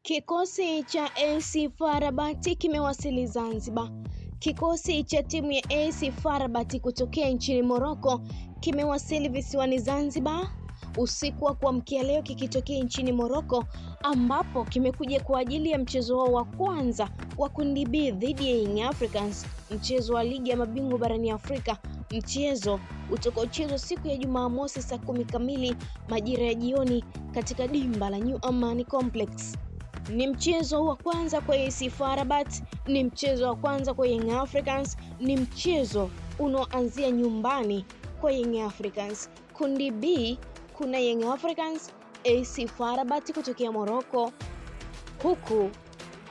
Kikosi cha AC FAR Rabat kimewasili Zanzibar. Kikosi cha timu ya AC FAR Rabat kutokea nchini Morocco kimewasili visiwani Zanzibar usiku wa kuamkia leo kikitokea nchini Morocco, ambapo kimekuja kwa ajili ya mchezo wao wa kwanza wa kundi B dhidi ya Young Africans, mchezo wa ligi ya mabingwa barani Afrika, mchezo utakaochezwa siku ya Jumamosi saa 10 kamili majira ya jioni katika dimba la New Amani Complex. Ni mchezo wa kwanza kwa AC FAR Rabat, ni mchezo wa kwanza kwa Young Africans, ni mchezo unaoanzia nyumbani kwa Young Africans. Kundi B kuna Young Africans, AC FAR Rabat kutokea Morocco, huku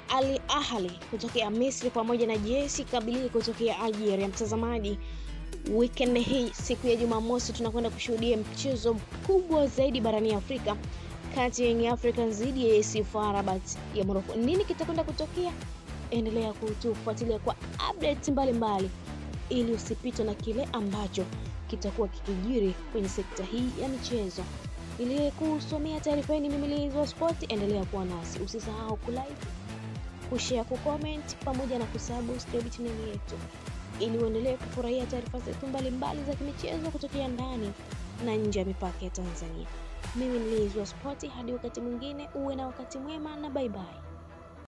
Al Ahly kutokea Misri pamoja na JS Kabylie kutokea Algeria. Mtazamaji, weekend hii siku ya Jumamosi tunakwenda kushuhudia mchezo mkubwa zaidi barani Afrika kati ya Young Africans dhidi ya AC FAR Rabat ya Morocco. Nini kitakwenda kutokea? Endelea kutufuatilia kwa updates mbalimbali ili usipitwe na kile ambacho kitakuwa kikijiri kwenye sekta hii ya michezo. Ili kusomea taarifa hii mimi Liz wa Sport, endelea kuwa nasi. Usisahau kulike, kushare, kucomment pamoja na kusubscribe channel yetu ili uendelee kufurahia taarifa zetu mbalimbali za kimichezo kutokea ndani na nje ya mipaka ya Tanzania. Mimi ni Liz wa Sport, hadi wakati mwingine, uwe na wakati mwema na bye bye.